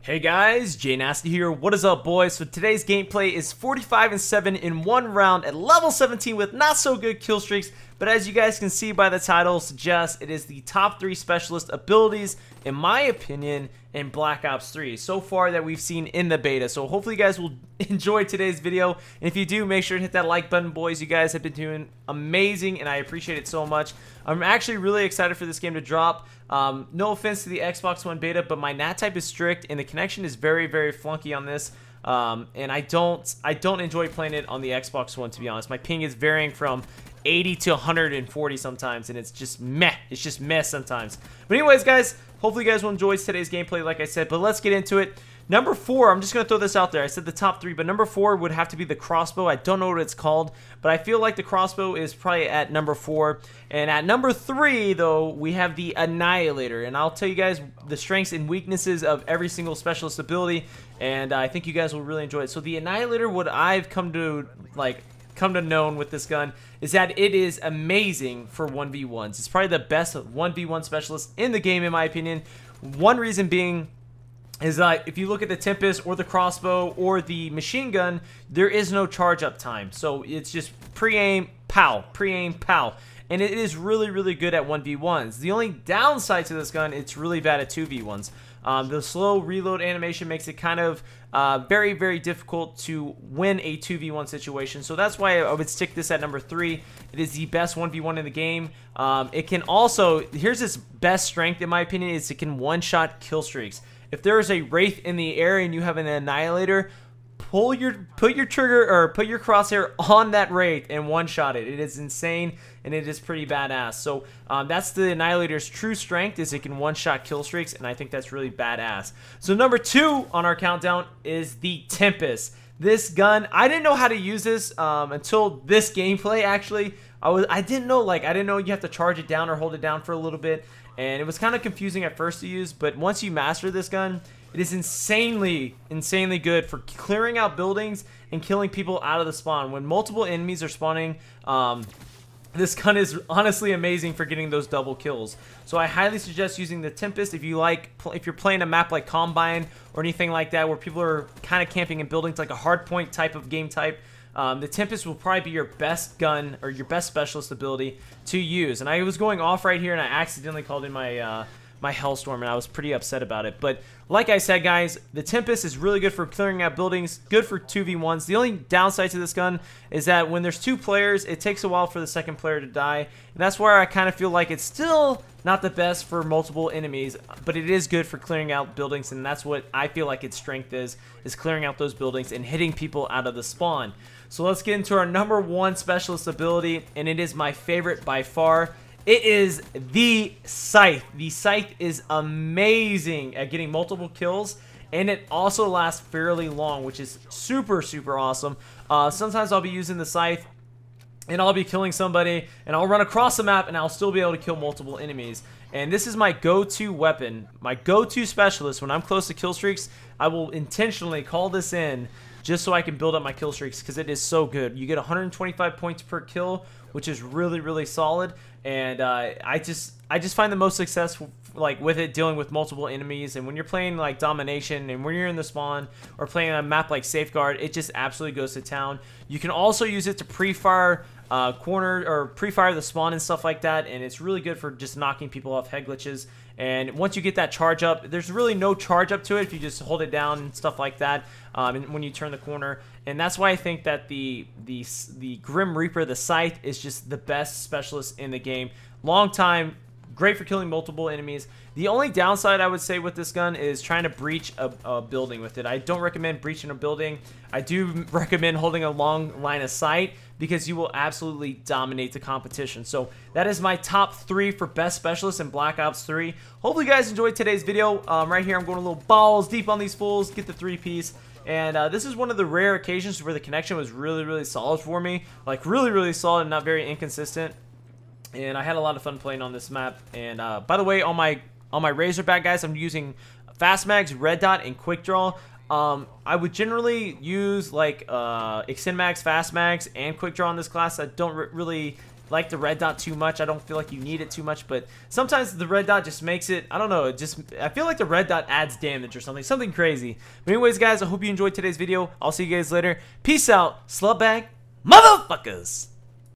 Hey guys, JNasty here. What is up, boys? So today's gameplay is 45-7 in one round at level 17 with not so good kill streaks, but as you guys can see by the title suggests, it is the top 3 specialist abilities, in my opinion, in Black Ops 3 so far that we've seen in the beta. So hopefully you guys will enjoy today's video, and if you do, make sure to hit that like button, boys. You guys have been doing amazing, and I appreciate it so much. I'm actually really excited for this game to drop. No offense to the Xbox One beta, but my NAT type is strict, and the connection is very, very flunky on this. And I don't enjoy playing it on the Xbox One, to be honest. My ping is varying from 80 to 140 sometimes, and it's just meh. It's just meh sometimes. But anyways, guys, hopefully you guys will enjoy today's gameplay, like I said. But let's get into it. Number 4, I'm just going to throw this out there. I said the top 3, but number 4 would have to be the crossbow. I don't know what it's called, but I feel like the crossbow is probably at number 4. And at number 3, though, we have the Annihilator. And I'll tell you guys the strengths and weaknesses of every single specialist ability, and I think you guys will really enjoy it. So the Annihilator, what I've come to known with this gun is that it is amazing for 1v1s. It's probably the best 1v1 specialist in the game, in my opinion. One reason being is that if you look at the Tempest or the crossbow or the machine gun, there is no charge up time. So it's just pre-aim, pow, pre-aim, pow. And it is really, really good at 1v1s. The only downside to this gun, it's really bad at 2v1s. The slow reload animation makes it kind of very, very difficult to win a 2v1 situation. So that's why I would stick this at number 3. It is the best 1v1 in the game. It can also, here's its best strength in my opinion, is it can one-shot kill streaks. If there is a Wraith in the air and you have an Annihilator, put your trigger or put your crosshair on that Wraith and one-shot it. It is insane and it is pretty badass. So that's the Annihilator's true strength, is it can one-shot kill streaks, and I think that's really badass. So number 2 on our countdown is the Tempest. This gun, I didn't know how to use this until this gameplay. Actually, I didn't know you have to charge it down or hold it down for a little bit. And it was kind of confusing at first to use, but once you master this gun, it is insanely, insanely good for clearing out buildings and killing people out of the spawn. When multiple enemies are spawning, this gun is honestly amazing for getting those double kills. So I highly suggest using the Tempest if you're playing a map like Combine or anything like that, where people are kind of camping in buildings, like a hardpoint type of game type. The Tempest will probably be your best gun or your best specialist ability to use. And I was going off right here and I accidentally called in my my Hellstorm, and I was pretty upset about it. But like I said, guys, the Tempest is really good for clearing out buildings, good for 2v1s. The only downside to this gun is that when there's 2 players, it takes a while for the second player to die. And that's where I kind of feel like it's still not the best for multiple enemies, but it is good for clearing out buildings, and that's what I feel like its strength is clearing out those buildings and hitting people out of the spawn. So let's get into our number 1 specialist ability, and it is my favorite by far. It is the Scythe. The Scythe is amazing at getting multiple kills, and it also lasts fairly long, which is super, super awesome. Sometimes I'll be using the Scythe, and I'll be killing somebody, and I'll run across the map, and I'll still be able to kill multiple enemies. And this is my go-to weapon, my go-to specialist. When I'm close to kill streaks, I will intentionally call this in just so I can build up my kill streaks, because it is so good. You get 125 points per kill, which is really, really solid. And I just find the most successful with it dealing with multiple enemies. And when you're playing like Domination and when you're in the spawn or playing a map like Safeguard, it just absolutely goes to town. You can also use it to pre-fire corner or pre-fire the spawn and stuff like that, and it's really good for just knocking people off head glitches. And once you get that charge up, there's really no charge up to it if you just hold it down and stuff like that, and when you turn the corner. And that's why I think that the Grim Reaper, the Scythe, is just the best specialist in the game. Long time, great for killing multiple enemies. The only downside I would say with this gun is trying to breach a building with it. I don't recommend breaching a building. I do recommend holding a long line of sight, because you will absolutely dominate the competition. So that is my top 3 for best specialists in Black Ops 3. Hopefully you guys enjoyed today's video. Right here I'm going a little balls deep on these fools, get the 3-piece. And this is one of the rare occasions where the connection was really, really solid for me. Like really, really solid and not very inconsistent. And I had a lot of fun playing on this map. And by the way, on my Razorback, guys, I'm using Fast Mags, Red Dot, and Quick Draw. I would generally use like Extend Mags, Fast Mags, and Quick Draw in this class. I don't really like the red dot too much. I don't feel like you need it too much, but sometimes the red dot just makes it, I don't know, I feel like the red dot adds damage or something crazy. But anyways, guys, I hope you enjoyed today's video. I'll see you guys later. Peace out, slutbag motherfuckers.